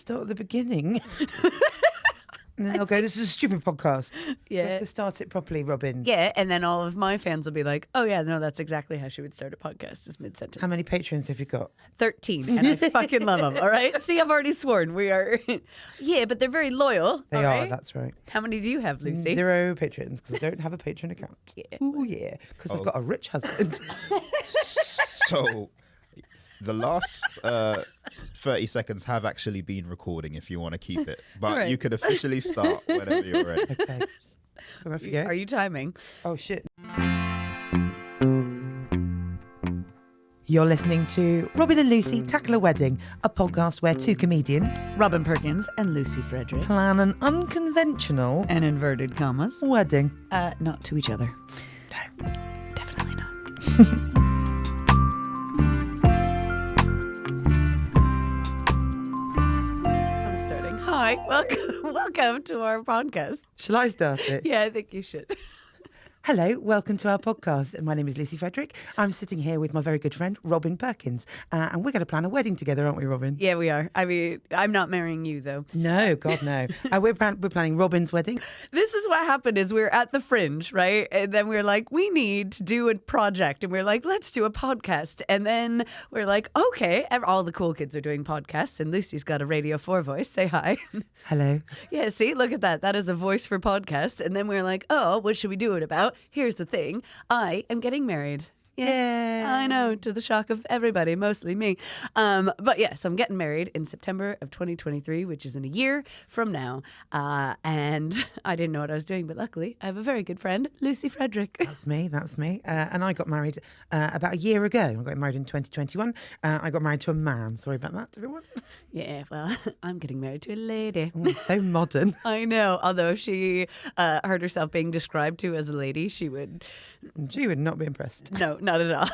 start at the beginning. And then they'll go, this is a stupid podcast. Yeah. You have to start it properly, Robyn. Yeah, and then all of my fans will be like, oh yeah, no, that's exactly how she would start a podcast, is mid-sentence. How many patrons have you got? 13, and I fucking love them, all right? See, I've already sworn we are... Yeah, but they're very loyal. They all are, right? that's right. How many do you have, Lucy? 0 patrons, because I don't have a patron account. Yeah. Oh, yeah, because I've got a rich husband. So the last 30 seconds have actually been recording if you want to keep it. But Right. you could officially start whenever you're ready. Okay. Well, off you go. Are you timing? Oh, shit. You're listening to Robyn and Lucy Tackle a Wedding, a podcast where 2 comedians Robyn Perkins and Lucy Frederick. plan an unconventional And inverted commas. wedding. Not to each other. No. Definitely not. I'm starting. Hi, welcome to our podcast. Shall I start it? Yeah, I think you should. Hello, welcome to our podcast. My name is Lucy Frederick. I'm sitting here with my very good friend, Robyn Perkins. And we're going to plan a wedding together, aren't we, Robyn? Yeah, we are. I mean, I'm not marrying you, though. No, God, no. We're planning Robyn's wedding. This is what happened is we were at the Fringe, right? And then we were like, we need to do a project. And we are like, let's do a podcast. And then we're like, okay, all the cool kids are doing podcasts. And Lucy's got a Radio 4 voice. Say hi. Hello. Yeah, see, look at that. That is a voice for podcast. And then we were like, oh, what should we do it about? Here's the thing. I am getting married. Yeah, I know, to the shock of everybody, mostly me. But yeah, so I'm getting married in September of 2023, which is in a year from now. And I didn't know what I was doing, but luckily I have a very good friend, Lucy Frederick. That's me. And I got married about a year ago. I got married in 2021. I got married to a man. Sorry about that, everyone. Yeah, well, I'm getting married to a lady. Oh, so modern. I know. Although she heard herself being described to as a lady, she would... She would not be impressed. No, not at all.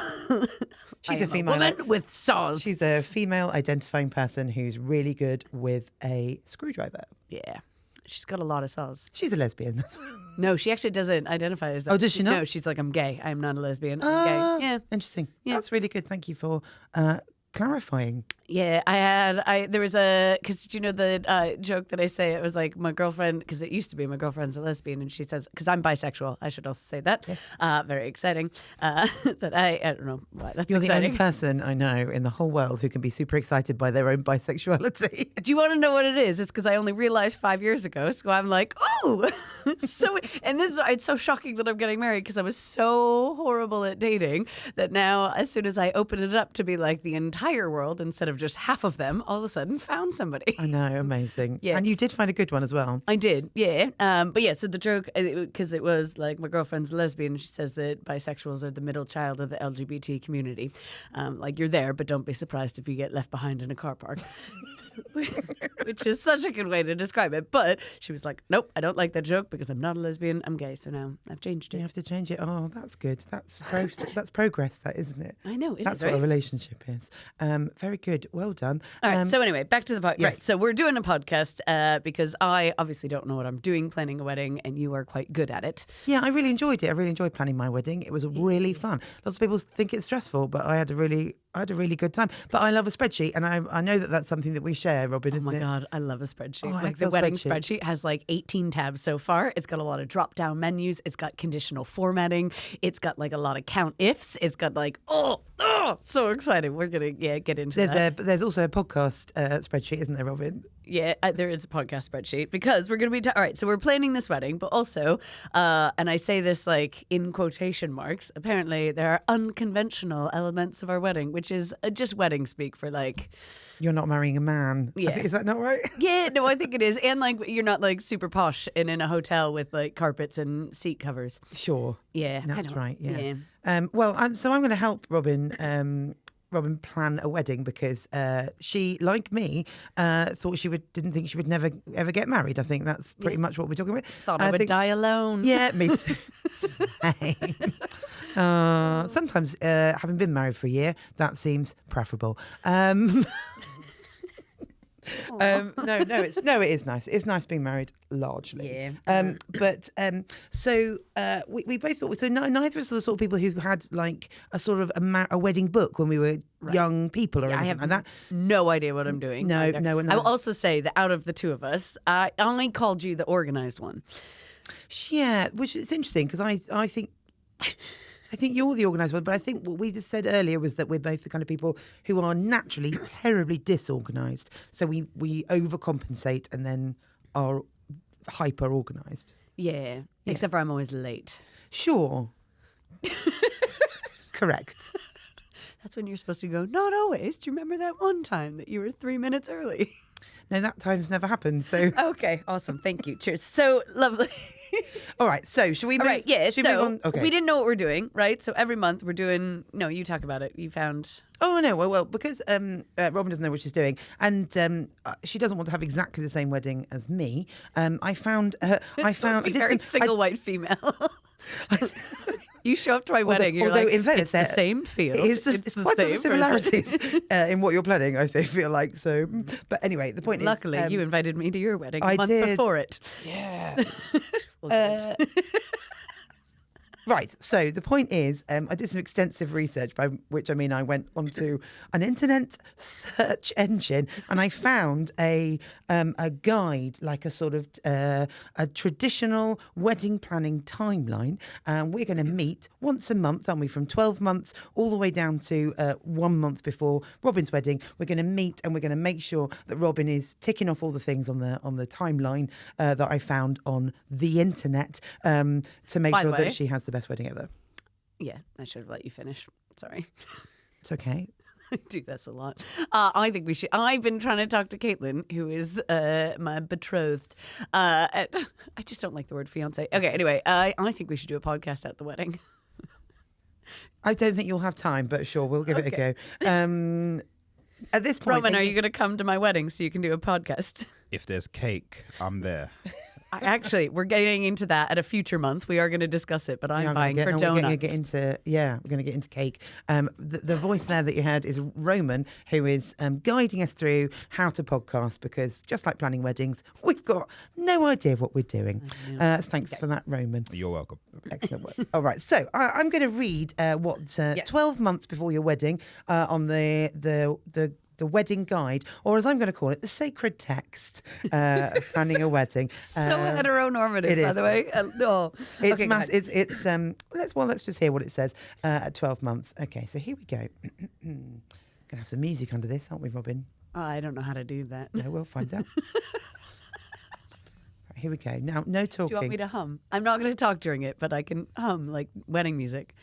She's I a am female. woman with saws. She's a female identifying person who's really good with a screwdriver. Yeah. She's got a lot of saws. She's a lesbian. No, she actually doesn't identify as that. Oh, does she not? No, she's like, I'm gay. I'm not a lesbian. I'm gay. Yeah. Interesting. Yeah. That's really good. Thank you for clarifying. Yeah, there was because did you know the joke that I say? It was like my girlfriend, because it used to be my girlfriend's a lesbian, and she says, because I'm bisexual, I should also say that. Yes. Very exciting. That I don't know why that's You're exciting. the only person I know in the whole world who can be super excited by their own bisexuality. Do you want to know what it is? It's because I only realized 5 years ago. So I'm like, oh, so, and it's so shocking that I'm getting married because I was so horrible at dating that now, as soon as I open it up to be like the entire world instead of just half of them, all of a sudden found somebody. I know, amazing. Yeah. And you did find a good one as well. I did, yeah. But yeah, so the joke, because it was like my girlfriend's a lesbian, she says that bisexuals are the middle child of the LGBT community. Like you're there, but don't be surprised if you get left behind in a car park. Which is such a good way to describe it. But she was like, nope, I don't like that joke because I'm not a lesbian, I'm gay. So now I've changed it. You have to change it. Oh, that's good. That's progress, that, isn't it? I know, it That's is, what right? a relationship is. Very good. Well done. All right, so anyway, back to the podcast. Yes. Right, so we're doing a podcast because I obviously don't know what I'm doing planning a wedding, and you are quite good at it. Yeah, I really enjoyed it. I really enjoyed planning my wedding. It was really fun. Lots of people think it's stressful, but I had a really good time. But I love a spreadsheet, and I know that that's something that we share, Robyn, Oh isn't my it? God, I love a spreadsheet. Oh, Like the Excel wedding spreadsheet. spreadsheet has like 18 tabs so far. It's got a lot of drop-down menus. It's got conditional formatting. It's got like a lot of count ifs. It's got like, so exciting. We're going to get into that. There's also a podcast spreadsheet, isn't there, Robyn? Yeah, there is a podcast spreadsheet because we're going to be... all right, so we're planning this wedding, but also, and I say this like in quotation marks, apparently there are unconventional elements of our wedding, which is just wedding speak for like... You're not marrying a man. Yeah. Is that not right? Yeah, no, I think it is. And like you're not like super posh and in a hotel with like carpets and seat covers. Sure. Yeah, That's I know. right. Yeah. Yeah. Well, I'm going to help Robyn. Robyn plan a wedding because she, like me, thought didn't think she would never ever get married. I think that's pretty much what we're talking about. Thought I would die alone. Yeah, me too. Same. Sometimes having been married for a year, that seems preferable. It is nice. It's nice being married largely. Yeah. So we both thought so. Neither of us are the sort of people who had like a sort of a wedding book when we were young people or I anything have like that. no idea what I'm doing. No. I will also say that out of the two of us, I only called you the organized one. Yeah, which is interesting because I think. I think you're the organised one, but I think what we just said earlier was that we're both the kind of people who are naturally terribly disorganised. So we overcompensate and then are hyper organised. Yeah, except for I'm always late. Sure. Correct. That's when you're supposed to go, not always. Do you remember that one time that you were 3 minutes early? No, that time's never happened. So Okay, awesome. Thank you. Cheers. So lovely. all right. So should we move? All right, yeah. should we move So on? Okay. we didn't know what we're doing, right? So every month we're doing. No, you talk about it. You found. Oh no, well, because Robyn doesn't know what she's doing, and she doesn't want to have exactly the same wedding as me. I found Very single white female. You show up to my wedding. You're although like, in fairness, it's the same field. It's quite a lot of similarities in what you're planning. I feel like so. But anyway, the point Luckily, is, you invited me to your wedding I a month did. before it. Yeah. Well, good. Right. So the point is, I did some extensive research, by which I mean I went onto an internet search engine and I found a guide, like a sort of a traditional wedding planning timeline. We're going to meet once a month, aren't we? From 12 months all the way down to 1 month before Robyn's wedding. We're going to meet and we're going to make sure that Robyn is ticking off all the things on the timeline that I found on the internet to make By the sure way, that she has the best wedding ever. Yeah, I should have let you finish. Sorry. It's okay. I do this a lot. I think we should. I've been trying to talk to Caitlin, who is my betrothed. I just don't like the word fiance. Okay, anyway, I think we should do a podcast at the wedding. I don't think you'll have time, but sure, we'll give it a go. At this point, Roman, are you going to come to my wedding so you can do a podcast? If there's cake, I'm there. Actually, we're getting into that at a future month. We are going to discuss it, but I'm buying for donuts. We're going to get into cake. The voice there that you heard is Roman, who is guiding us through how to podcast, because just like planning weddings, we've got no idea what we're doing. Thanks for that, Roman. You're welcome. Excellent work. All right, so I'm going to read 12 months before your wedding on the wedding guide, or as I'm going to call it, the sacred text of planning a wedding. So heteronormative, by the way. It's okay, let's just hear what it says at 12 months. Okay, so here we go. Gonna have some music under this, aren't we, Robyn? I don't know how to do that. No, we'll find out. Right, here we go. Now, no talking. Do you want me to hum? I'm not going to talk during it, but I can hum like wedding music.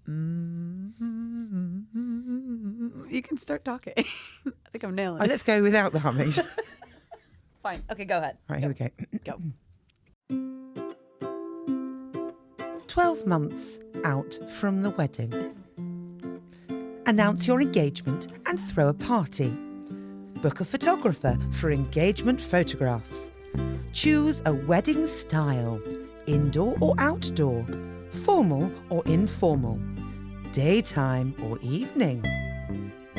You can start talking. I think I'm nailing it. Let's go without the humming. Fine. Okay, go ahead. Right, here we go. Go. 12 months out from the wedding. Announce your engagement and throw a party. Book a photographer for engagement photographs. Choose a wedding style, indoor or outdoor, formal or informal, daytime or evening,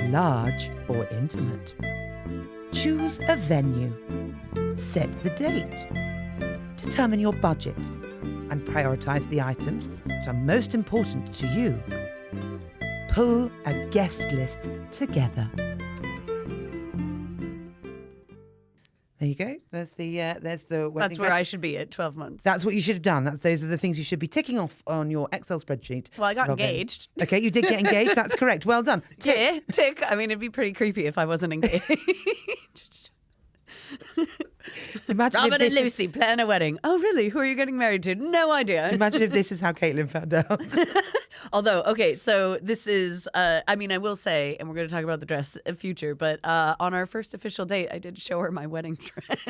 large or intimate. Choose a venue. Set the date. Determine your budget and prioritise the items that are most important to you. Pull a guest list together. There you go. There's the wedding. That's where I should be at 12 months. That's what you should have done. Those are the things you should be ticking off on your Excel spreadsheet. Well, I got Robyn. engaged. Okay, you did get engaged. That's correct. Well done. Tick. I mean, it'd be pretty creepy if I wasn't engaged. Imagine Robyn if and this Lucy plan a wedding. Oh, really? Who are you getting married to? No idea. Imagine if this is how Caitlin found out. Although, okay, so this is, I mean, I will say, and we're going to talk about the dress in future, but on our first official date, I did show her my wedding dress.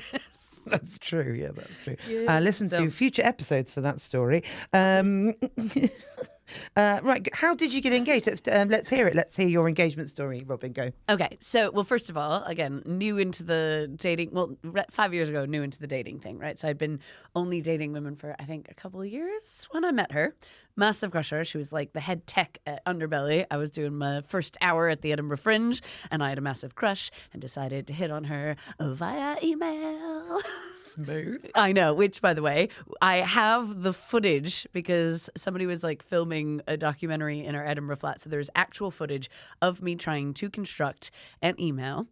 That's true. Yeah, that's true. Yeah, Listen so- to future episodes for that story. Right. How did you get engaged? Let's hear it. Let's hear your engagement story. Robyn, go. Okay, so, well, first of all, again, new into the dating, 5 years ago, new into the dating thing, right? So I'd been only dating women for, I think, a couple of years when I met her. Massive crush on her. She was like the head tech at Underbelly. I was doing my first hour at the Edinburgh Fringe, and I had a massive crush and decided to hit on her via email. Smooth. I know, which, by the way, I have the footage because somebody was like filming a documentary in our Edinburgh flat. So there's actual footage of me trying to construct an email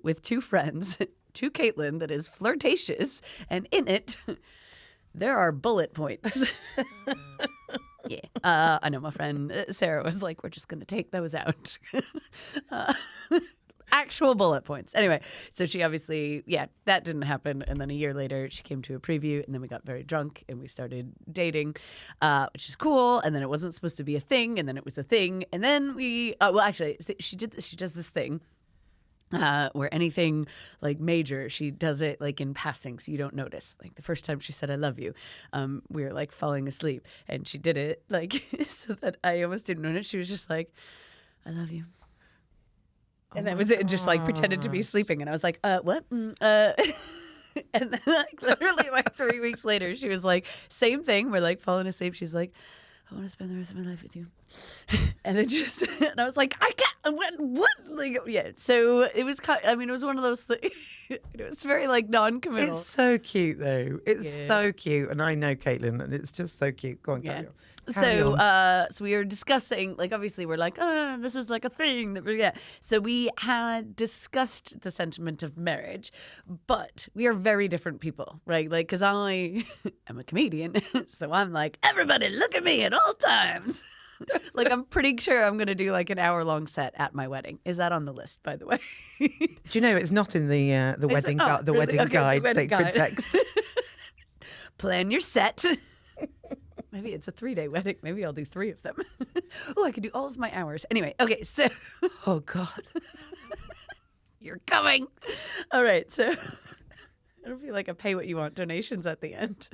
with two friends to Caitlin that is flirtatious. And in it, there are bullet points. Yeah. I know my friend Sarah was like, we're just going to take those out. Actual bullet points. Anyway, so she obviously, that didn't happen. And then a year later, she came to a preview, and then we got very drunk and we started dating, which is cool. And then it wasn't supposed to be a thing, and then it was a thing. And then she does this thing. Where anything like major, she does it like in passing, so you don't notice. Like the first time she said "I love you," we were like falling asleep, and she did it like so that I almost didn't notice. She was just like, "I love you," and that was it. And just like pretended to be sleeping, and I was like, "What?" And then like literally like 3 weeks later, she was like, "Same thing." We're like falling asleep. She's like, "I want to spend the rest of my life with you." And then and I was like, I can't, what? Like, yeah. So it was it was one of those things. It was very like non-committal. It's so cute though. It's so cute. And I know Caitlin, and it's just so cute. Go on, carry on. So we were discussing, like, obviously we're like, this is like a thing that we're, So we had discussed the sentiment of marriage, but we are very different people, right? Like, because I am a comedian, so I'm like, everybody look at me at all times. Like, I'm pretty sure I'm going to do like an hour-long set at my wedding. Is that on the list, by the way? Do you know it's not in the wedding guide, wedding sacred guide. text? Plan your set. Maybe it's a 3-day wedding. Maybe I'll do 3 of them. Oh, I could do all of my hours. Anyway, okay, so. Oh, God. You're coming. All right, so it'll be like a pay what you want donations at the end.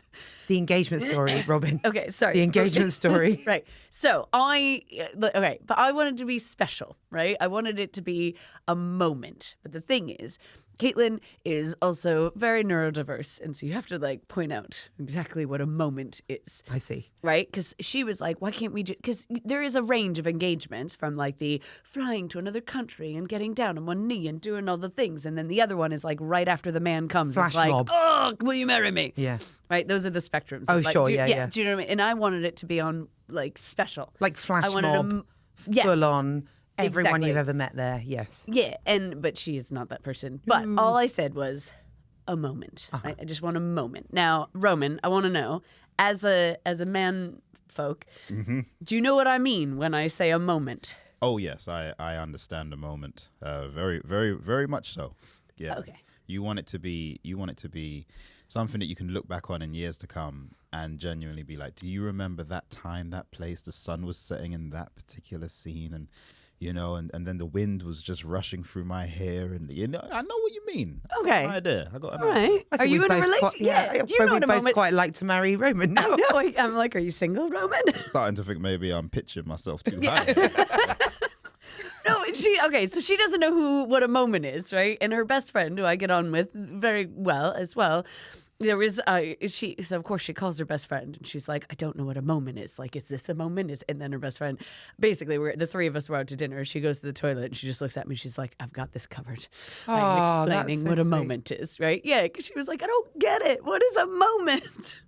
The engagement story, Robyn. Okay, sorry. The engagement story. Right. So but I wanted to be special, right? I wanted it to be a moment. But the thing is, Caitlin is also very neurodiverse, and so you have to like point out exactly what a moment is. I see. Right? Because she was like, why can't we do... Because there is a range of engagements from like the flying to another country and getting down on one knee and doing all the things. And then the other one is like right after the man comes. Flash it's like, mob. oh, will you marry me? Yeah. Right? Those are the spectrums. Oh, like, sure. Do you know Yeah. what I mean? And I wanted it to be on like special. Like flash I wanted mob, yes. full on. Everyone Exactly. you've ever met there, yes. Yeah, but she is not that person. But all I said was a moment. Right? I just want a moment. Now, Roman, I want to know, as a man folk, do you know what I mean when I say a moment? Oh yes, I understand a moment. Very, very, very much so. Yeah. Okay. You want it to be something that you can look back on in years to come and genuinely be like, do you remember that time, that place, the sun was setting in that particular scene, and and then the wind was just rushing through my hair, and I know what you mean. Okay. I got an idea. I got an All idea. right. Are you in a relationship? Yeah, Do you know we what a both moment? quite like to marry Roman now. No, I'm like, are you single, Roman? Starting to think maybe I'm pitching myself too high. No, so she doesn't know what a moment is, right? And her best friend, who I get on with very well as well, there was so of course she calls her best friend, and she's like, I don't know what a moment is. Like, is this a moment? And then her best friend, basically, the 3 of us were out to dinner. She goes to the toilet and she just looks at me. She's like, I've got this covered. I'm explaining that's so what a sweet. moment is, right? Yeah, because she was like, I don't get it. What is a moment?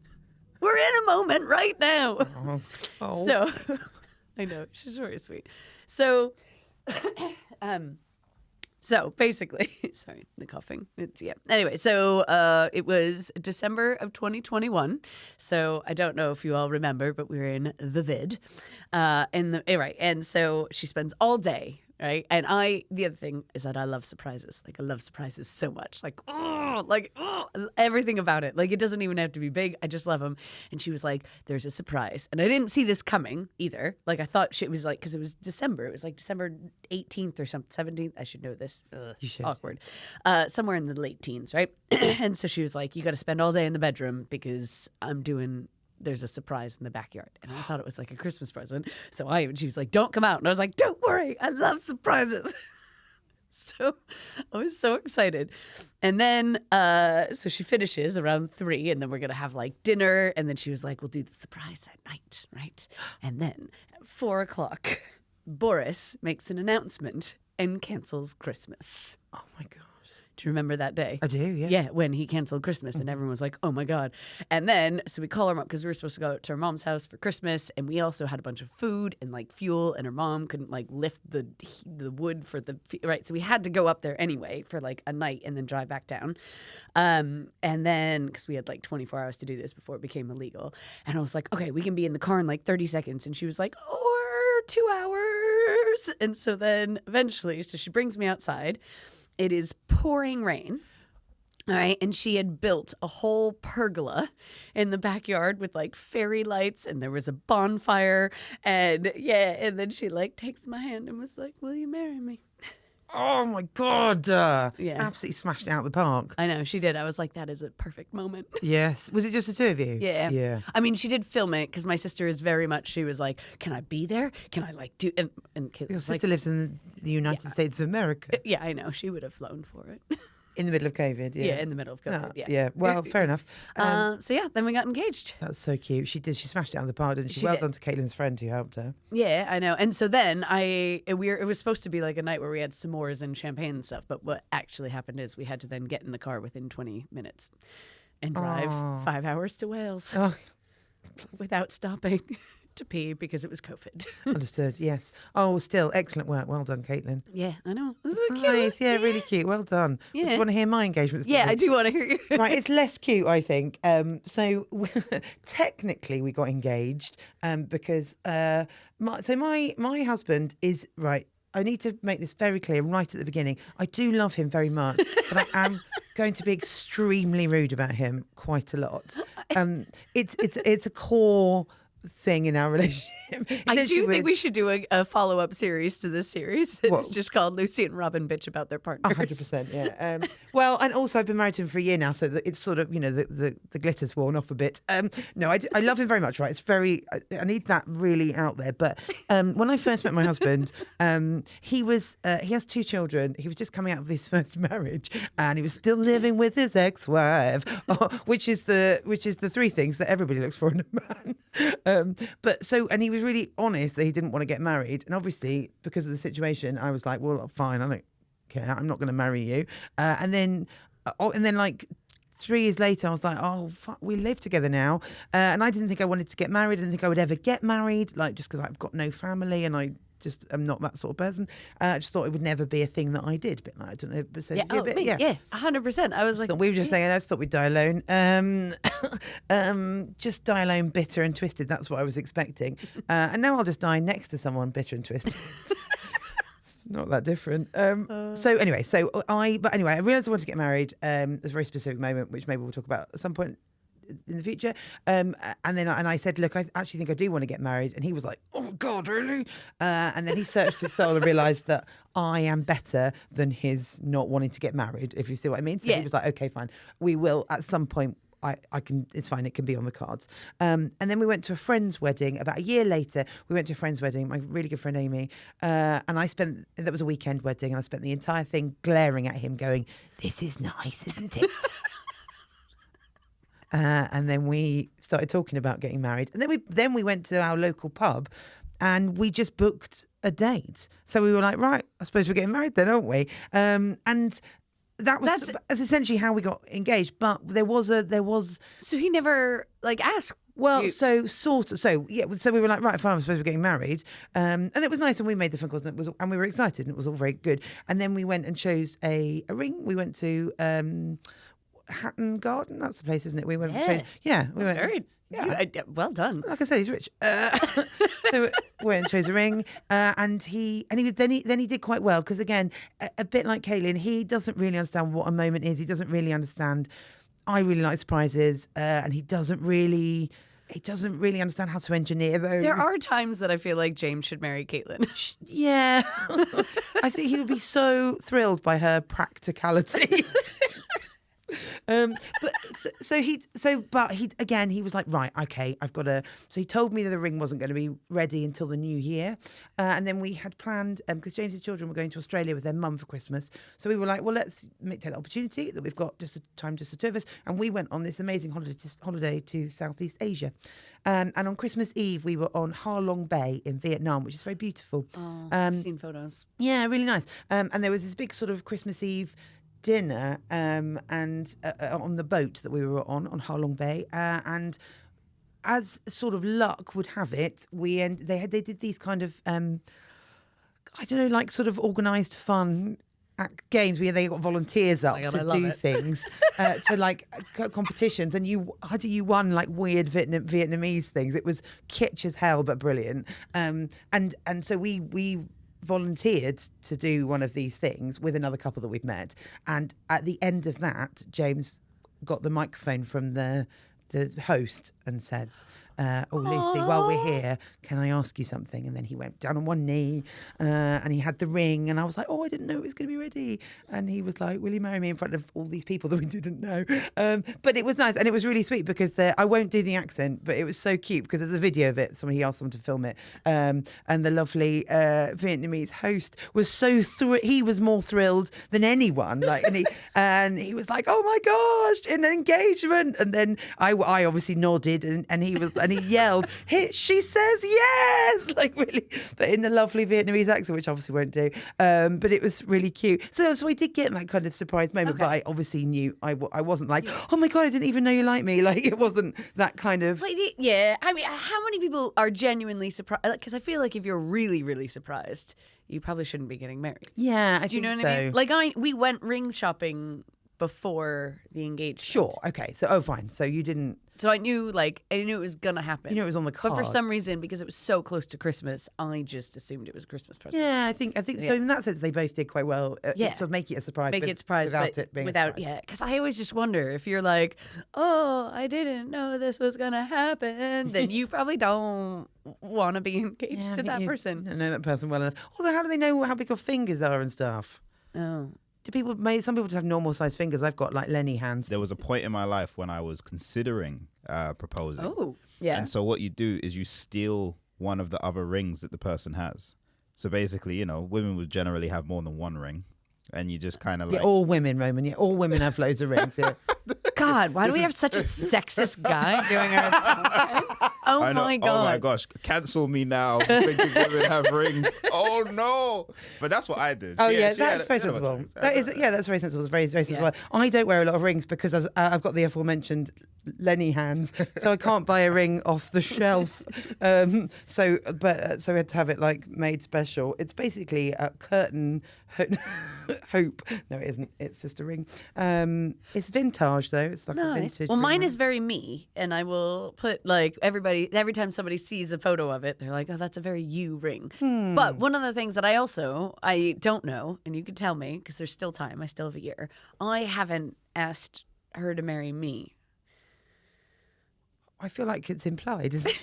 We're in a moment right now. Oh. So I know, she's very sweet. So so basically, sorry, the coughing. Anyway, so it was December of 2021. So I don't know if you all remember, but we were in the vid. Right. And so she spends all day, right? And the other thing is that I love surprises. Like, I love surprises so much. Like, everything about it. Like, it doesn't even have to be big. I just love them. And she was like, there's a surprise. And I didn't see this coming either. Like, I thought she was like, because it was December. It was like December 18th or something, 17th. I should know this. You should. Awkward. Somewhere in the late teens, right? And so she was like, you got to spend all day in the bedroom because I'm doing there's a surprise in the backyard. And I thought it was like a Christmas present. So she was like, don't come out. And I was like, don't worry, I love surprises. So I was so excited. And then, so she finishes around 3, and then we're going to have like dinner. And then she was like, we'll do the surprise at night, right? And then at 4 o'clock, Boris makes an announcement and cancels Christmas. Oh my gosh. Do you remember that day? I do, yeah. Yeah, when he canceled Christmas and everyone was like, oh my God. And then, so we call her mom because we were supposed to go to her mom's house for Christmas, and we also had a bunch of food and like fuel, and her mom couldn't like lift the wood for right. So we had to go up there anyway for like a night and then drive back down. And then, because we had like 24 hours to do this before it became illegal. And I was like, okay, we can be in the car in like 30 seconds. And she was like, or 2 hours. And so then eventually, so she brings me outside. It is pouring rain. All right. And she had built a whole pergola in the backyard with like fairy lights, and there was a bonfire. And yeah. And then she like takes my hand and was like, will you marry me? Oh my God. Yeah. Absolutely smashed it out of the park. I know, she did. I was like, that is a perfect moment. Yes. Was it just the two of you? Yeah. Yeah. I mean, she did film it because my sister is very much, she was like, can I be there? Can I like do, and Kayla Your was sister like, lives in the United States of America. yeah, I know. She would have flown for it. In the middle of COVID, yeah. Yeah, in the middle of COVID, yeah. Yeah, well, fair enough. So yeah, then we got engaged. That's so cute. She smashed it out of the park, didn't she? She Well did. done to Caitlin's friend who helped her. Yeah, I know. And so then it was supposed to be like a night where we had s'mores and champagne and stuff. But what actually happened is we had to then get in the car within 20 minutes and drive 5 hours to Wales Oh, without stopping to pee because it was COVID. understood, yes. Oh, still, excellent work. Well done, Caitlin. Yeah, I know. This is cute. Nice, yeah, really cute. Well done. Do Yeah. you want to hear my engagement story? Yeah, I do want to hear you. Right, it's less cute, I think. So technically, we got engaged because my husband is right. I need to make this very clear right at the beginning. I do love him very much, but I am going to be extremely rude about him quite a lot. It's a core thing in our relationship. I do Essentially, think we should do a follow-up series to this series. It's What? just called Lucy and Robyn Bitch About Their Partners. 100%, yeah. Well, and also I've been married to him for a year now, so that it's sort of, the glitter's worn off a bit. No, I love him very much, right? It's very, I need that really out there. But when I first met my husband, he has 2 children. He was just coming out of his first marriage, and he was still living with his ex-wife, which is the 3 things that everybody looks for in a man. And he was really honest that he didn't want to get married, and obviously because of the situation, I was like, well, fine, I don't care, I'm not going to marry you. And then like 3 years later, I was like, oh fuck, we live together now, and I didn't think I wanted to get married. I didn't think I would ever get married, like just because I've got no family and I just am not that sort of person. I just thought it would never be a thing that I did. But I don't know. But Yeah, yeah, 100%. I was like, we were just saying, I just thought we'd die alone. Just die alone, bitter and twisted. That's what I was expecting. And now I'll just die next to someone bitter and twisted. Not that different. So anyway, I realised I wanted to get married. There's a very specific moment, which maybe we'll talk about at some point in the future. And I said, look, I actually think I do want to get married. And he was like, oh God, really? And then he searched his soul and realised that I am better than his not wanting to get married, if you see what I mean. So he was like, okay, fine. We will at some point. I can, it's fine, it can be on the cards. And then we went to a friend's wedding. About a year later, we went to a friend's wedding, my really good friend Amy. And that was a weekend wedding, and I spent the entire thing glaring at him going, this is nice, isn't it? And then we started talking about getting married. And then we went to our local pub, and we just booked a date. So we were like, right, I suppose we're getting married then, aren't we? And that's essentially how we got engaged. But there was. So he never asked. Well, you. So we were like, right, fine, I suppose we're getting married. And it was nice, and we made the phone calls, and we were excited, and it was all very good. And then we went and chose a ring. We went to Hatton Garden. That's the place, isn't it? We went. We went. Very. Yeah. Well done. Like I said, he's rich. So we went and chose a ring, and he did quite well, because again, a bit like Cailin, he doesn't really understand what a moment is. He doesn't really understand. I really like surprises, and he doesn't really understand how to engineer those. There are times that I feel like James should marry Caitlin. Yeah, I think he would be so thrilled by her practicality. But But he was like, right, okay, I've got to. So he told me that the ring wasn't going to be ready until the new year, and then we had planned because James's children were going to Australia with their mum for Christmas. So we were like, well, let's take the opportunity that we've got just the two of us, and we went on this amazing holiday to Southeast Asia. And on Christmas Eve, we were on Ha Long Bay in Vietnam, which is very beautiful. Oh, I've seen photos. Yeah, really nice. And there was this big sort of Christmas Eve dinner and on the boat that we were on Ha Long Bay. And as sort of luck would have it, they did these kind of, I don't know, like sort of organised fun games where they got volunteers up to do things to like competitions, and you won like weird Vietnamese things. It was kitsch as hell but brilliant, and so we volunteered to do one of these things with another couple that we'd met, and at the end of that James got the microphone from the host and said, Lucy, while we're here, can I ask you something? And then he went down on one knee and he had the ring, and I was like, I didn't know it was going to be ready. And he was like, will you marry me, in front of all these people that we didn't know? But it was nice, and it was really sweet because I won't do the accent, but it was so cute because there's a video of it. He asked someone to film it, and the lovely Vietnamese host was he was more thrilled than anyone. And he was like, oh my gosh, an engagement. And then I obviously nodded, and he yelled, she says yes, like really, but in the lovely Vietnamese accent, which obviously won't do. But it was really cute. So we did get that kind of surprise moment, but I obviously knew I wasn't like, oh my God, I didn't even know you like me. Like, it wasn't that kind of. Yeah, I mean, how many people are genuinely surprised? Because I feel like if you're really, really surprised, you probably shouldn't be getting married. Yeah, I think so. Do you know what I mean? Like, we went ring shopping before the engagement. Sure, okay. So, fine. So you didn't. So I knew it was gonna happen. You knew it was on the cards. But for some reason, because it was so close to Christmas, I just assumed it was a Christmas present. Yeah, I think so. In that sense, they both did quite well. Sort of make it a surprise. Without it being a surprise. Yeah, because I always just wonder if you're like, oh, I didn't know this was gonna happen, then you probably don't want to be engaged to that person. I know that person well enough. Also, how do they know how big your fingers are and stuff? Oh. Some people just have normal sized fingers. I've got like Lenny hands. There was a point in my life when I was considering proposing. Oh, yeah. And so what you do is you steal one of the other rings that the person has. So basically, women would generally have more than one ring. And you just kind of like... Yeah, all women, Roman. Yeah, all women have loads of rings. Yeah. God, why do we have such a sexist guy doing our podcast? Oh, my God. Oh, my gosh. Cancel me now for thinking women have rings. Oh, no. But that's what I did. Oh, yeah, that's very sensible. That's very sensible. It's very, very sensible. Yeah. I don't wear a lot of rings because I've got the aforementioned Lenny hands, so I can't buy a ring off the shelf. So we had to have it like made special. It's basically a curtain hope. No, it isn't. It's just a ring. It's vintage though. It's like a vintage. Well, mine ring. is very me, and I will put like every time somebody sees a photo of it, they're like, "Oh, that's a very you ring." But one of the things that I don't know, and you could tell me because there's still time. I still have a year. I haven't asked her to marry me. I feel like it's implied, isn't it?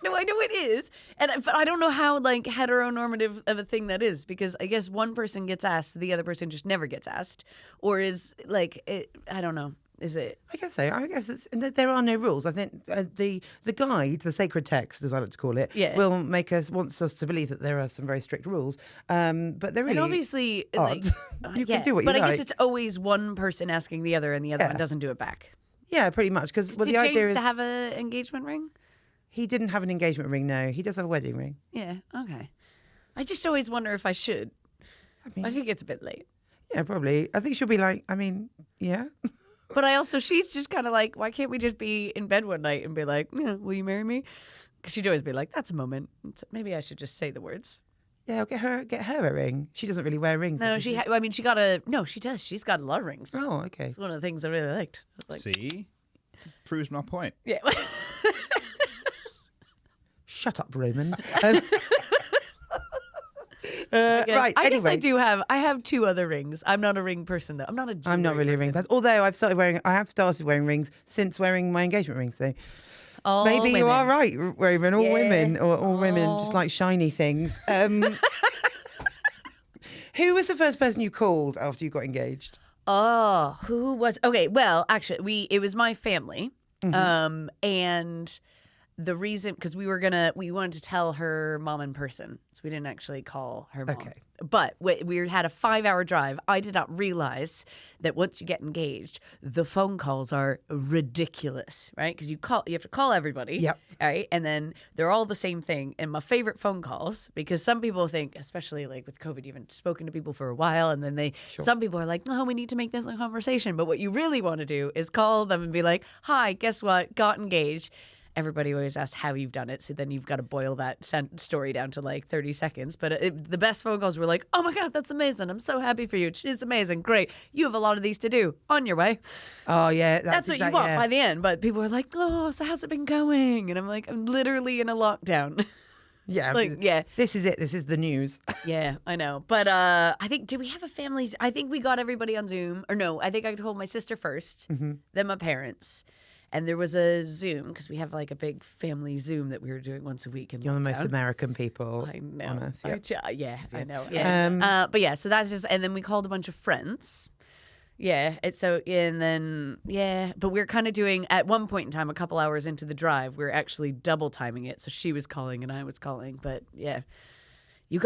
No, I know it is, but I don't know how like heteronormative of a thing that is, because I guess one person gets asked, the other person just never gets asked, or is like I don't know. Is it? I guess so. I guess there are no rules. I think the guide, the sacred text, as I like to call it, wants us to believe that there are some very strict rules. But they're really and obviously odd. You can do what you like. But I guess it's always one person asking the other, and the other one doesn't do it back. Yeah, pretty much. Because Did the idea James is to have an engagement ring? He didn't have an engagement ring. No, he does have a wedding ring. Yeah. Okay. I just always wonder if I should. I think it's a bit late. Yeah, probably. I think she'll be like, yeah. But she's just kind of like, why can't we just be in bed one night and be like, will you marry me? Because she'd always be like, that's a moment. Maybe I should just say the words. Yeah, get her a ring. She doesn't really wear rings. No, she does. She's got a lot of rings. Oh, okay. It's one of the things I really liked. See? Proves my point. Yeah. Shut up, Roman. I Right. I anyway, guess I do have. I have two other rings. I'm not a ring person though. I'm not really a ring person. Although I have started wearing rings since wearing my engagement ring. So all maybe women. you are right, Roman. All women, or all women just like shiny things. Who was the first person you called after you got engaged? Oh, who was? Okay, well, actually, it was my family, and the reason because we wanted to tell her mom in person, so we didn't actually call her mom. Okay. But we had a 5-hour drive. I did not realize that once you get engaged, the phone calls are ridiculous, right? Because you have to call everybody. Yep. All right, and then they're all the same thing. And my favorite phone calls, because some people think, especially like with COVID, you haven't spoken to people for a while, and then some people are like, "Oh, we need to make this a conversation." But what you really want to do is call them and be like, "Hi, guess what? Got engaged." Everybody always asks how you've done it, so then you've got to boil that story down to like 30 seconds. But the best phone calls were like, "Oh my God, that's amazing. I'm so happy for you. She's amazing. Great. You have a lot of these to do. On your way." Oh, yeah. That's what you want by the end. But people are like, "Oh, so how's it been going?" And I'm like, "I'm literally in a lockdown." Yeah. Yeah. This is it. This is the news. Yeah, I know. But I think, did we have a family? I think we got everybody on Zoom. Or no, I think I told my sister first, then my parents. And there was a Zoom, because we have like a big family Zoom that we were doing once a week. You're the most American people I know. on earth. I know. Yeah. But yeah, so that's just, and then we called a bunch of friends. Yeah. But we're kind of doing, at one point in time, a couple hours into the drive, we are actually double timing it. So she was calling and I was calling. But yeah.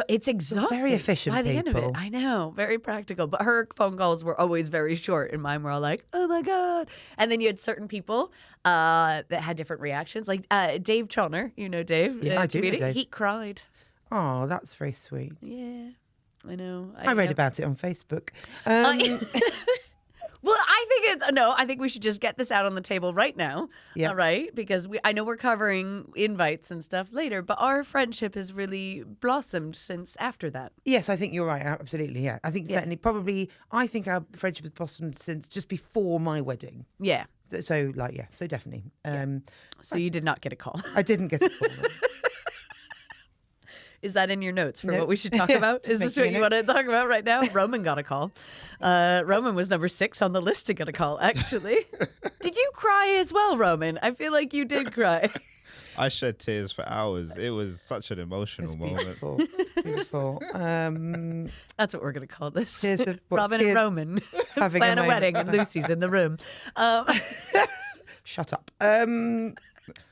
It's exhausting. Very efficient by the end of it. people. I know, very practical. But her phone calls were always very short, and mine were all like, "Oh my God!" And then you had certain people that had different reactions, like Dave Chonner. You know Dave? Yeah, I do know Dave. He cried. Oh, that's very sweet. Yeah, I know. I read about it on Facebook. Well, I think we should just get this out on the table right now. Yeah. All right. Because I know we're covering invites and stuff later, but our friendship has really blossomed since after that. Yes, I think you're right. Absolutely. Yeah. I think certainly, probably, I think our friendship has blossomed since just before my wedding. Yeah. So, so definitely. So you did not get a call. I didn't get a call. Is that in your notes for Nope. what we should talk about? Is Make this me what a you note. want to talk about right now? Roman got a call. Roman was number 6 on the list to get a call, actually. Did you cry as well, Roman? I feel like you did cry. I shed tears for hours. It was such an emotional moment. Beautiful. Beautiful. That's what we're going to call this. Here's the- what, Robin and here's Roman having plan a moment. wedding and Lucy's in the room. Shut up.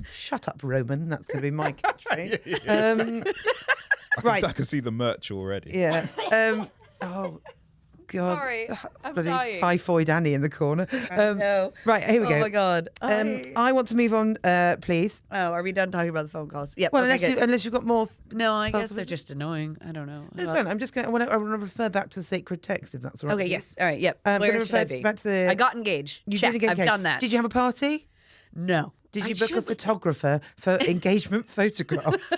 Shut up, Roman. That's going to be my catchphrase. Right. I can see the merch already. Yeah. Oh, God. Sorry, I'm Bloody dying. typhoid Annie in the corner. No. Right, here we go. Oh, my God. I want to move on, please. Oh, are we done talking about the phone calls? Yep. Well, okay, unless you've got more. No, I guess Puzzles? they're just annoying. I don't know. That's fine. I'm just going. I want to refer back to the sacred text, if that's all right. Okay, with you. yes. All right, yep. I'm Where gonna should I refer be? back to the- I got engaged. You Check. did get I've engaged. done that. Did you have a party? No. Did I you book a should- photographer for engagement photographs?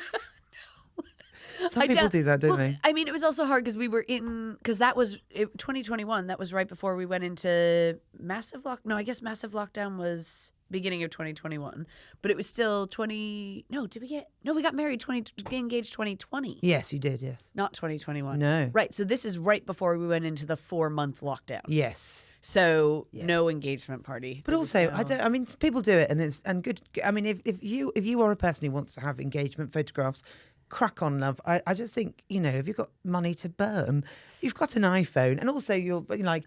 Some I people don't- do that, don't well, they? I mean, it was also hard because we were because that was 2021. That was right before we went into massive No, I guess massive lockdown was beginning of 2021, but it was still 20. No, did we get? No, we got married engaged 2020. Yes, you did. Yes. Not 2021. No. Right. So this is right before we went into the 4-month lockdown. Yes. So no engagement party. But There was also, no- I mean, people do it, and good. I mean, if you are a person who wants to have engagement photographs, crack on, love. I just think, if you've got money to burn, you've got an iPhone, and also you're like,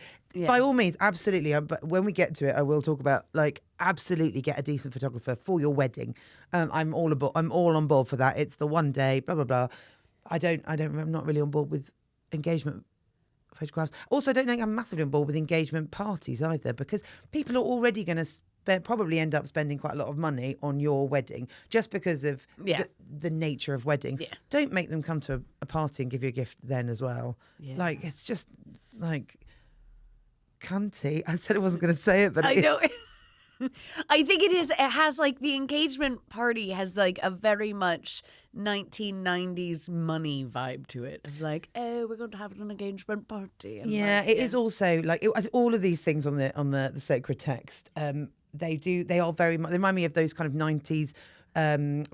by all means, absolutely. But when we get to it, I will talk about absolutely get a decent photographer for your wedding. I'm all on board for that. It's the one day, blah blah blah. I'm not really on board with engagement photographs. Also, I don't think I'm massively on board with engagement parties either, because people are already going to probably end up spending quite a lot of money on your wedding just because of the nature of weddings. Yeah. Don't make them come to a party and give you a gift then as well. Yeah. It's just cunty. I said I wasn't going to say it, but I know. I think it is. It has the engagement party has a very much 1990s money vibe to it. Of oh, we're going to have an engagement party. And it is also all of these things on the sacred text. They are very much. They remind me of those kind of 90s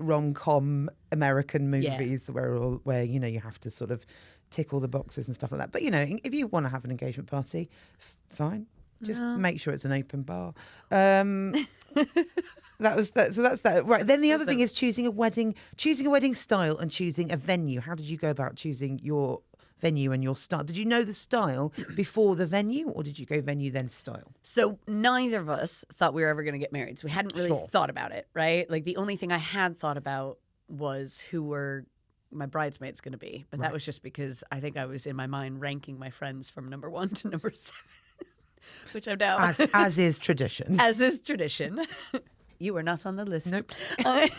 rom-com American movies where you have to sort of tick all the boxes and stuff like that. But if you want to have an engagement party, fine. Just make sure it's an open bar. So that's that. Right. Then the other thing is choosing a wedding style and choosing a venue. How did you go about choosing your venue and your style? Did you know the style before the venue, or did you go venue then style? So neither of us thought we were ever going to get married. So we hadn't really thought about it, right? Like the only thing I had thought about was who were my bridesmaids going to be. But that was just because I think I was in my mind ranking my friends from number 1 to number 7, which I'm now. As is tradition. As is tradition. You were not on the list. Nope. Sorry,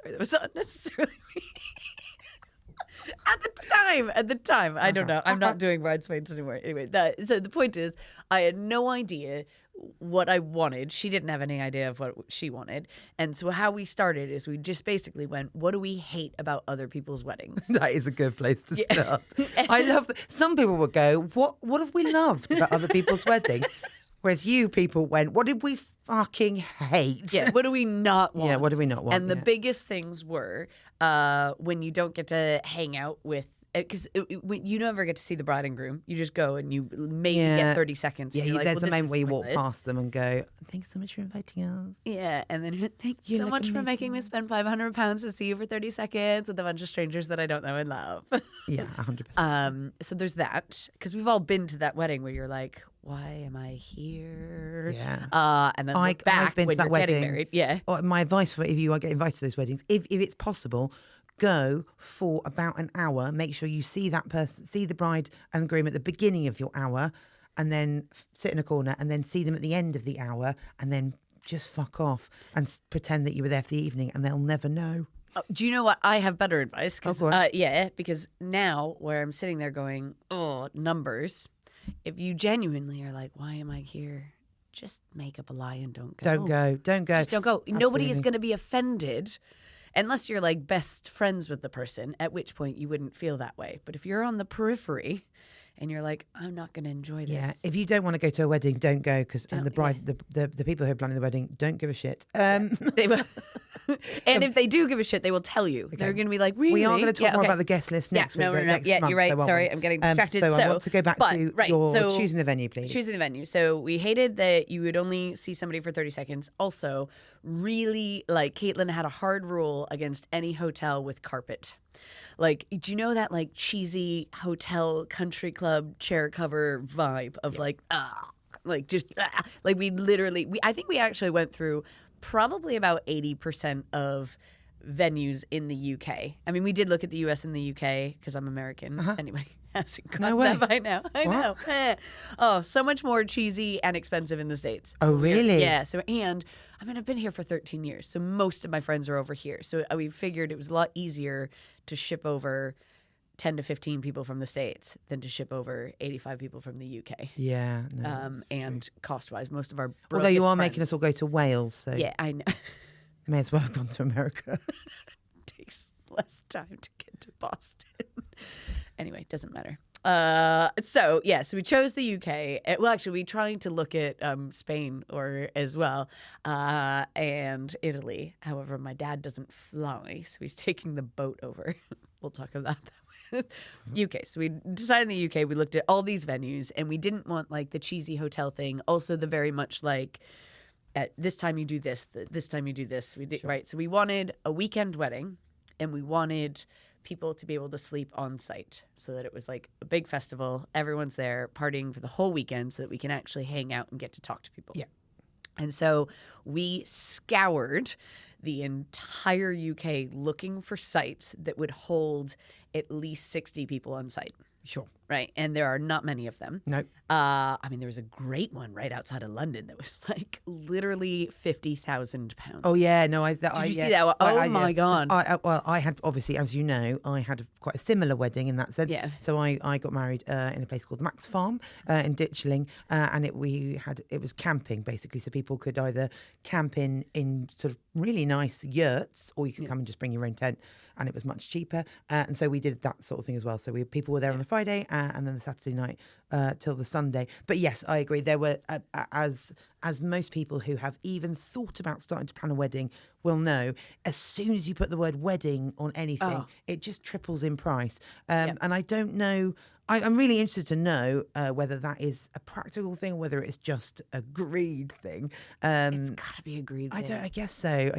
that was unnecessarily mean. At the time, I don't know. I'm not doing bridesmaids anymore. Anyway, so the point is, I had no idea what I wanted. She didn't have any idea of what she wanted. And so how we started is we just basically went, what do we hate about other people's weddings? That is a good place to start. I love that. Some people would go, what have we loved about other people's weddings? Whereas you people went, what did we fucking hate? Yeah, what do we not want? Yeah, what do we not want? And the biggest things were when you don't get to hang out with, because you never get to see the bride and groom. You just go and you maybe get 30 seconds. Yeah, and you're like, there's well, a moment where you walk pointless. past them and go, thanks so much for inviting us. Yeah, and then thanks You so look much for amazing. making me spend £500 to see you for 30 seconds with a bunch of strangers that I don't know and love. Yeah, 100%. So there's that, because we've all been to that wedding where you're like, why am I here? Yeah. And then I've look back been to when that you're wedding. getting married. Yeah. My advice for if you get invited to those weddings, if it's possible, go for about an hour. Make sure you see that person, see the bride and the groom at the beginning of your hour, and then sit in a corner, and then see them at the end of the hour, and then just fuck off and pretend that you were there for the evening, and they'll never know. Do you know what? I have better advice. go on. Because now where I'm sitting there going, oh, numbers. If you genuinely are like, why am I here? Just make up a lie and don't go. Don't go. Don't go. Just don't go. Nobody is Absolutely. going to be offended unless you're like best friends with the person, at which point you wouldn't feel that way. But if you're on the periphery and you're like, I'm not going to enjoy this. Yeah, if you don't want to go to a wedding, don't go, because and the bride, the people who are planning the wedding don't give a shit. They will. And if they do give a shit, they will tell you. They're going to be like, really? We are going to talk more about the guest list next week. No. Next Yeah, month, you're right. so Sorry, won't I'm getting we? distracted. So I want to go back to your choosing the venue, please. Choosing the venue. So we hated that you would only see somebody for 30 seconds. Also, really, like, Caitlin had a hard rule against any hotel with carpet. Like, do you know that, like, cheesy hotel country club chair cover vibe of like we literally, I think we actually went through probably about 80% of venues in the UK. I mean, we did look at the US and the UK because I'm American. Anybody hasn't got No way. that by now. I know. Oh, so much more cheesy and expensive in the States. Oh, really? Yeah. So, and I mean, I've been here for 13 years, so most of my friends are over here. So we figured it was a lot easier to ship over 10 to 15 people from the States than to ship over 85 people from the UK. Yeah. No, And cost-wise, most of our although you are brokest making us friends- all go to Wales, so Yeah, I know. may as well have gone to America. Takes less time to get to Boston. Anyway, doesn't matter. So we chose the UK. Well, actually, we tried to look at Spain as well, and Italy. However, my dad doesn't fly, so he's taking the boat over. We'll talk about that. UK. So we decided in the UK, we looked at all these venues, and we didn't want like the cheesy hotel thing. Also, the very much like, at this time you do this, this time you do this. We did right. So we wanted a weekend wedding, and we wanted people to be able to sleep on site, so that it was like a big festival. Everyone's there partying for the whole weekend, so that we can actually hang out and get to talk to people. Yeah. And so we scoured the entire UK looking for sites that would hold at least 60 people on site. Sure. Right. And there are not many of them. No. I mean, there was a great one right outside of London that was like literally £50,000. Oh yeah, no. Did you see that one? Oh, my God. I had, obviously, as you know, I had quite a similar wedding in that sense. Yeah. So I got married in a place called Max Farm in Ditchling, and it was camping basically, so people could either camp in sort of really nice yurts, or you could come and just bring your own tent, and it was much cheaper. And so we did that sort of thing as well. So people were there on the Friday and then the Saturday night till the Sunday. But yes, I agree. There were, as most people who have even thought about starting to plan a wedding will know, as soon as you put the word wedding on anything, it just triples in price. And I don't know. I'm really interested to know whether that is a practical thing or whether it's just a greed thing. It's got to be a greed thing. I guess so.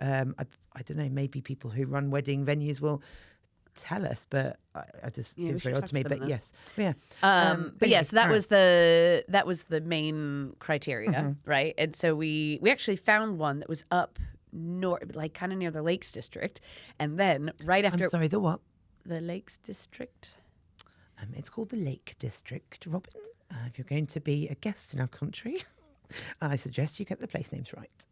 I don't know. Maybe people who run wedding venues will tell us, but I just Yeah, we seems should very odd talk to me. to them But on yes, yeah. But yeah, anyway, so that was the main criteria, Mm-hmm. right? And so we actually found one that was up north, like kind of near the Lakes District, and then right after I'm sorry, the what? the Lakes District. It's called the Lake District, Robyn. If you're going to be a guest in our country, I suggest you get the place names right.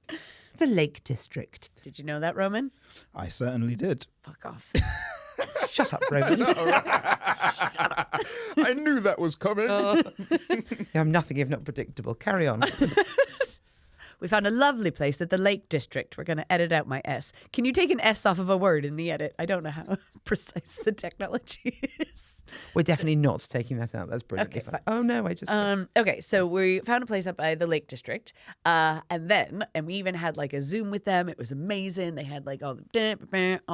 The Lake District. Did you know that, Roman? I certainly did. Fuck off. Shut up, Robyn. I knew that was coming. I'm nothing if not predictable. Carry on. We found a lovely place at the Lake District. We're going to edit out my S. Can you take an S off of a word in the edit? I don't know how precise the technology is. We're definitely not taking that out. That's brilliant. Okay, fine. Oh no, I just. Okay, so we found a place up by the Lake District, and we even had like a Zoom with them. It was amazing. They had like all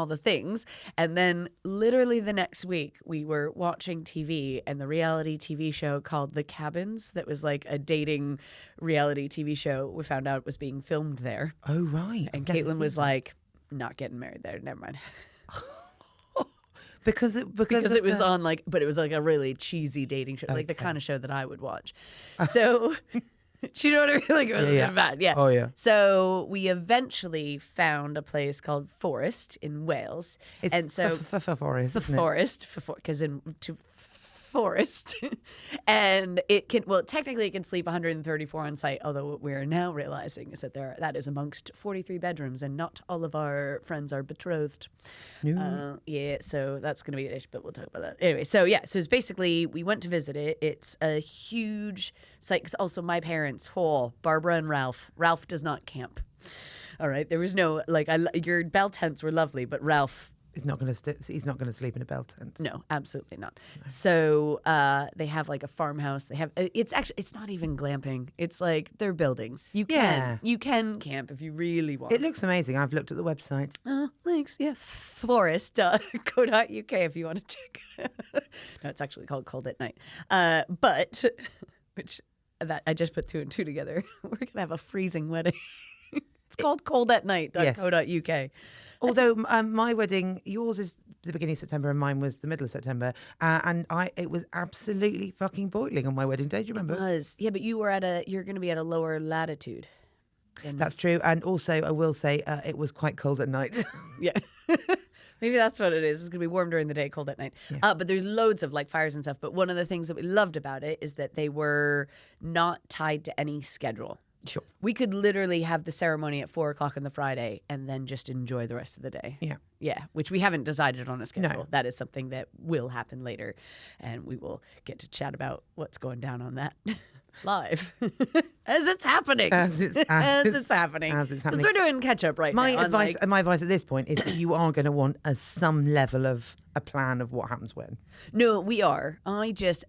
the things, and then literally the next week we were watching TV, and the reality TV show called The Cabins, that was like a dating reality TV show, we found out was being filmed there, Oh right. and I've never Caitlin was seen that. like, "Not getting married there. Never mind." because it Was on like, but it was like a really cheesy dating show, like the Okay. kind of show that I would watch. So, do you know what I mean? Like, it was Yeah. really bad. Yeah. Oh yeah. So we eventually found a place called Forest in Wales, It's and so forest, the isn't it? forest, because to forest, and it can technically it can sleep 134 on site. Although what we're now realizing is that that is amongst 43 bedrooms, and not all of our friends are betrothed. No. Yeah, so that's going to be an issue, but we'll talk about that. Anyway, so it's basically, we went to visit it. It's a huge site, 'cause also my parents, Barbara and Ralph does not camp. All right, there was no, your bell tents were lovely, but Ralph, He's not going to sleep in a bell tent. no, absolutely not. So they have like a farmhouse. They have, it's not even glamping. It's like they're buildings. You can camp if you really want. It looks amazing. I've looked at the website. Oh, thanks. Yeah, forest.co.uk if you want to check it out. No, it's actually called Cold at Night. But, that I just put two and two together. We're going to have a freezing wedding. It's called coldhatnight.co.uk. Although my wedding, yours is the beginning of September and mine was the middle of September, and it was absolutely fucking boiling on my wedding day. Do you remember? Yeah, but you're going to be at a lower latitude. That's true. And also, I will say, it was quite cold at night. Yeah. Maybe that's what it is. It's going to be warm during the day, cold at night. Yeah. But there's loads of like fires and stuff. But one of the things that we loved about it is that they were not tied to any schedule. Sure. We could literally have the ceremony at 4:00 on the Friday and then just enjoy the rest of the day. Yeah. Yeah, which we haven't decided on a schedule. No. That is something that will happen later. And we will get to chat about what's going down on that live as it's happening. As it's happening. as it's Because happening. we're doing catch up right My now. advice at this point is that you are going to want some level of a plan of what happens when. No, we are.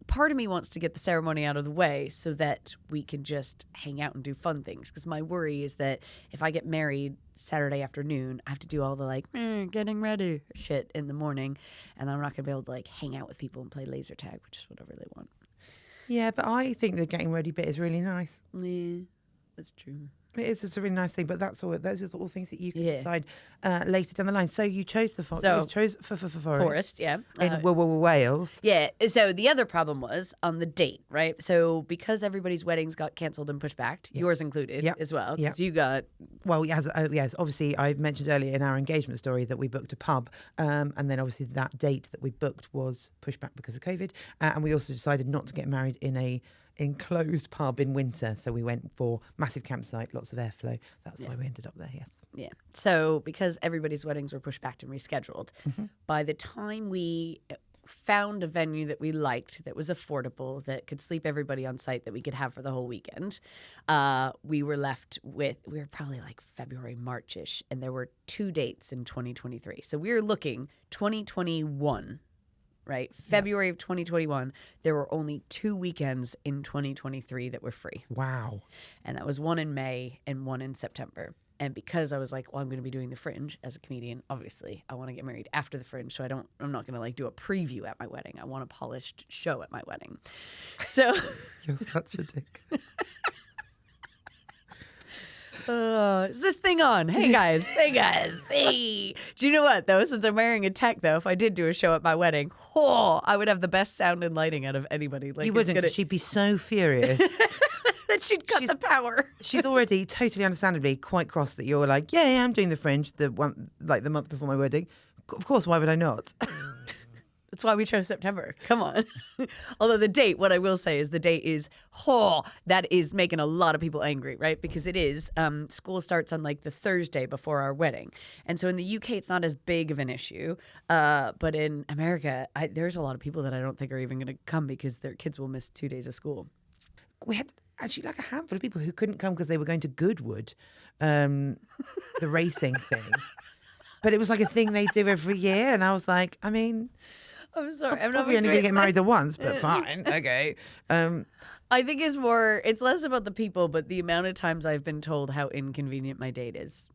Part of me wants to get the ceremony out of the way so that we can just hang out and do fun things. Because my worry is that if I get married Saturday afternoon, I have to do all the getting ready shit in the morning. And I'm not going to be able to hang out with people and play laser tag, which is what I really want. Yeah, but I think the getting ready bit is really nice. Yeah, that's true. It is. It's a really nice thing, but those are all things that you can Yeah. decide later down the line. So you chose the forest. So- You chose for Forest, yeah. in Wales. Yeah. So the other problem was on the date, right? So because everybody's weddings got canceled and pushed back, yours included Yep. as well, Yep. because you got Well, yes, obviously, I mentioned earlier in our engagement story that we booked a pub, and then obviously that date that we booked was pushed back because of COVID, and we also decided not to get married in a enclosed pub in winter, so we went for massive campsite, lots of airflow. That's why we ended up there. Yes. Yeah. So because everybody's weddings were pushed back and rescheduled, by the time we found a venue that we liked, that was affordable, that could sleep everybody on site, that we could have for the whole weekend, we were probably like February, March-ish, and there were 2 dates in 2023. So we were looking 2021. Right? February of 2021, there were only 2 weekends in 2023 that were free. Wow. And that was one in May and one in September. And because I was like, well, I'm going to be doing the Fringe as a comedian, obviously, I want to get married after the Fringe. So I'm not going to do a preview at my wedding. I want a polished show at my wedding. So You're such a dick. Is this thing on? Hey guys, hey. Do you know what though? Since I'm wearing a tech though, if I did do a show at my wedding, I would have the best sound and lighting out of anybody. Like You wouldn't. She'd be so furious. that she'd cut the power. She's already totally understandably quite cross that you're like, yeah, I'm doing the Fringe the month before my wedding. Of course, why would I not? That's why we chose September. Come on. Although the date, what I will say is the date is, that is making a lot of people angry, right? Because it is, school starts on like the Thursday before our wedding. And so in the UK, it's not as big of an issue. But in America, there's a lot of people that I don't think are even going to come because their kids will miss 2 days of school. We had actually like a handful of people who couldn't come because they were going to Goodwood, the racing thing. But it was like a thing they do every year. And I was like, I mean... I'm sorry. I'm probably only going to get married the once, but fine. Okay. I think it's less about the people, but the amount of times I've been told how inconvenient my date is.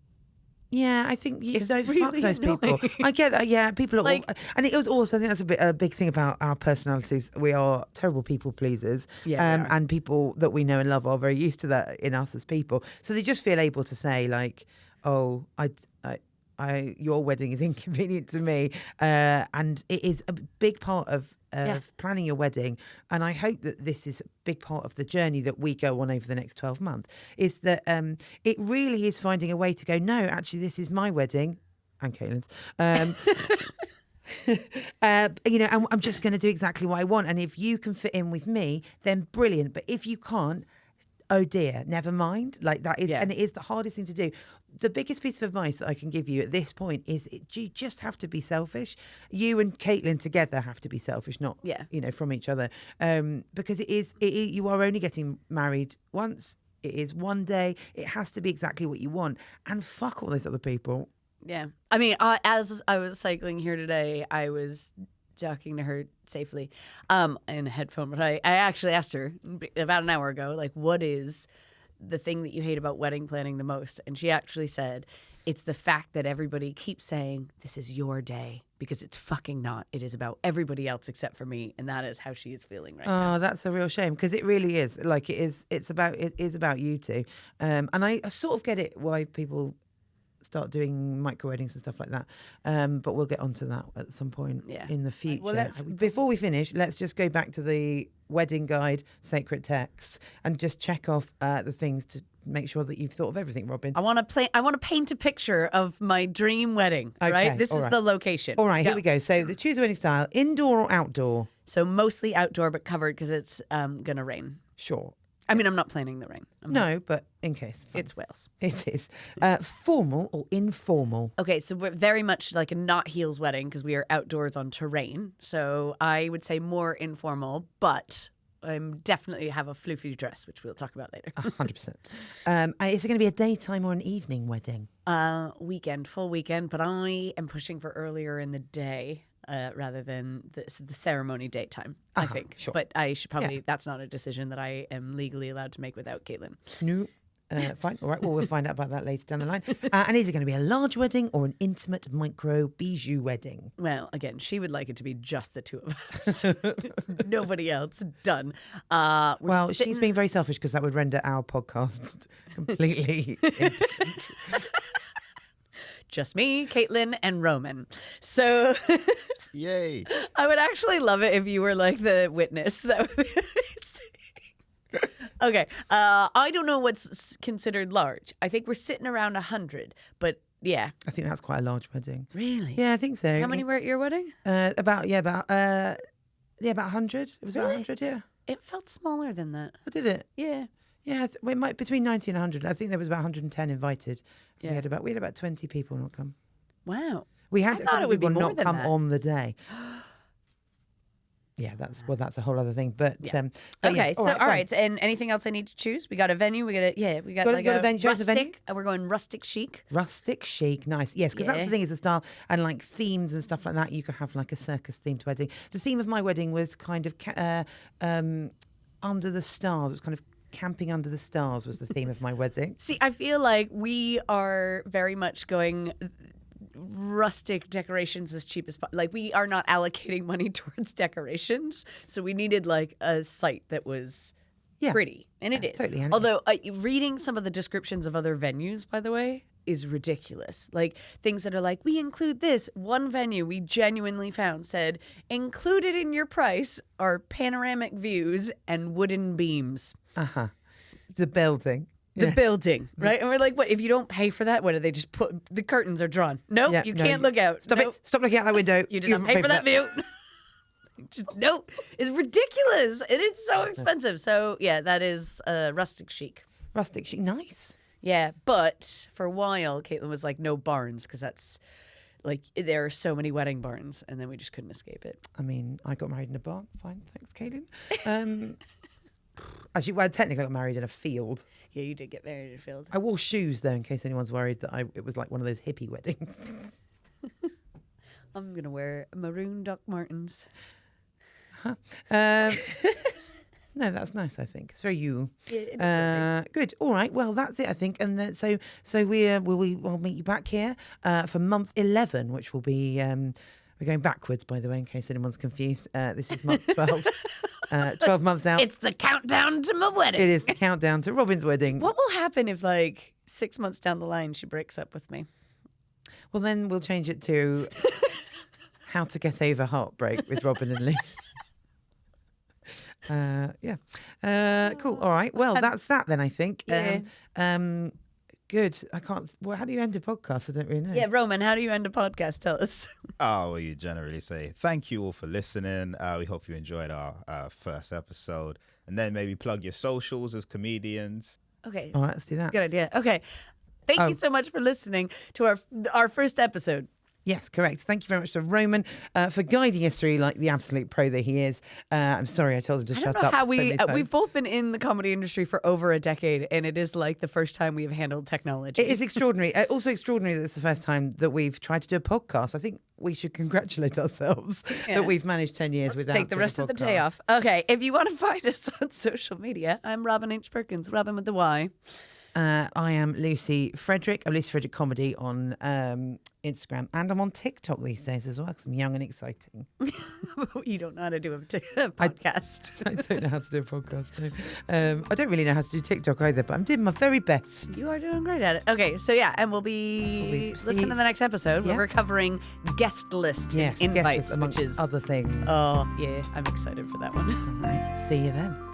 Yeah, I think It's fuck really those people. annoying. I get that. Yeah, people are Like- and it was also, I think that's a big thing about our personalities. We are terrible people pleasers. Yeah, we are. And people that we know and love are very used to that in us as people. So they just feel able to say like, oh, your wedding is inconvenient to me, and it is a big part of planning your wedding. And I hope that this is a big part of the journey that we go on over the next 12 months, is that it really is finding a way to go, no, actually, this is my wedding, and Caitlin's. I'm just going to do exactly what I want. And if you can fit in with me, then brilliant. But if you can't, oh dear, never mind. Like that is, and it is the hardest thing to do. The biggest piece of advice that I can give you at this point is you just have to be selfish. You and Caitlin together have to be selfish, not from each other. Because you are only getting married once. It is one day. It has to be exactly what you want. And fuck all those other people. Yeah. I mean, as I was cycling here today, I was talking to her safely in a headphone, but I actually asked her about an hour ago, like, what is the thing that you hate about wedding planning the most? And she actually said, it's the fact that everybody keeps saying, this is your day, because it's fucking not. It is about everybody else except for me. And that is how she is feeling right now. Oh, that's a real shame, because it really is. Like, it is about you two. And I sort of get it why people start doing micro weddings and stuff like that, but we'll get onto that at some point in the future. Well, before we finish, let's just go back to the wedding guide, sacred texts, and just check off the things to make sure that you've thought of everything, Robyn. I want to paint a picture of my dream wedding. Okay, right, this is right. the location. All right, here we go. So the choose a wedding style: indoor or outdoor? So mostly outdoor, but covered because it's gonna rain. Sure. I mean, I'm not planning the rain. But in case. Fine. It's Wales. It is. Formal or informal? Okay, so we're very much like a not heels wedding because we are outdoors on terrain. So I would say more informal, but I definitely have a floofy dress, which we'll talk about later. 100%. Is it going to be a daytime or an evening wedding? Weekend, full weekend, but I am pushing for earlier in the day. Rather than the ceremony daytime, I think. Sure. But I should probably, that's not a decision that I am legally allowed to make without Caitlin. No. Fine. All right. Well, we'll find out about that later down the line. And is it going to be a large wedding or an intimate micro bijou wedding? Well, again, she would like it to be just the two of us. Nobody else. Done. She's being very selfish because that would render our podcast completely impotent. Just me, Caitlin, and Roman. So Yay. I would actually love it if you were like the witness. Okay. I don't know what's considered large. I think we're sitting around 100, but yeah. I think that's quite a large wedding. Really? Yeah, I think so. How many were at your wedding? About 100. It was about 100, yeah. It felt smaller than that. Oh, did it? Yeah. Yeah, we might between 90 and 100. I think there was about 110 invited. Yeah. We had about 20 people not come. Wow. We had I thought it would be people more not than come that. on the day. Yeah, that's a whole other thing. But okay, yeah. all right. And anything else I need to choose? We got a venue. We got a venue. Choose a venue? rustic. We're going rustic chic. Rustic chic, nice. Yes, because that's the thing, is the style and like themes and stuff like that. You could have like a circus themed wedding. The theme of my wedding was kind of under the stars. It was kind of camping under the stars was the theme of my wedding. See, I feel like we are very much going rustic decorations as cheap as possible. Like, we are not allocating money towards decorations, so we needed like a site that was pretty. And it is. Totally. And Although reading some of the descriptions of other venues, by the way, is ridiculous. Like things that are like, we include this. One venue we genuinely found said, included in your price are panoramic views and wooden beams. the building. The building, right? And we're like, what? If you don't pay for that, what do they just put? The curtains are drawn. No, you can't look out. Stop it. Stop looking out that window. You did not pay for that view. Just, no, it's ridiculous. It is so expensive. So, yeah, that is rustic chic. Rustic chic. Nice. Yeah, but for a while, Caitlin was like, no barns, because that's like, there are so many wedding barns, and then we just couldn't escape it. I mean, I got married in a barn. Fine. Thanks, Caitlin. Actually, well, technically I got married in a field. Yeah, you did get married in a field. I wore shoes, though, in case anyone's worried that it was like one of those hippie weddings. I'm going to wear maroon Doc Martens. No, that's nice. I think it's very you. Yeah, good. All right. Well, that's it. I think. And then, so we'll meet you back here for month 11, which will be. We're going backwards, by the way, in case anyone's confused. This is month 12. 12 months out. It's the countdown to my wedding. It is the countdown to Robyn's wedding. What will happen if, like, 6 months down the line, she breaks up with me? Well, then we'll change it to How to Get Over Heartbreak with Robyn and Lucy. Cool. All right. Well, that's that then, I think. Yeah. Good. I can't. Well, how do you end a podcast? I don't really know. Yeah, Roman, how do you end a podcast? Tell us. Oh, well, you generally say thank you all for listening. We hope you enjoyed our first episode. And then maybe plug your socials as comedians. Okay. All right, let's do that. Good idea. Okay. Thank you so much for listening to our first episode. Yes, correct. Thank you very much to Roman for guiding us through like the absolute pro that he is. I'm sorry I told him to shut up. How we've both been in the comedy industry for over a decade, and it is like the first time we've handled technology. It is extraordinary. Also extraordinary that it's the first time that we've tried to do a podcast. I think we should congratulate ourselves that we've managed 10 years without take the rest of the day off. Okay, if you want to find us on social media, I'm Robyn H. Perkins, Robyn with the Y. I am Lucy Frederick. I'm Lucy Frederick Comedy on Instagram, and I'm on TikTok these days as well because I'm young and exciting. You don't know how to do a podcast. I don't know how to do a podcast. No. I don't really know how to do TikTok either, but I'm doing my very best. You are doing great at it. Okay, so yeah, and we'll be listening to the next episode where we're covering guest list invites, amongst which is other things. Oh yeah, I'm excited for that one. All right, see you then.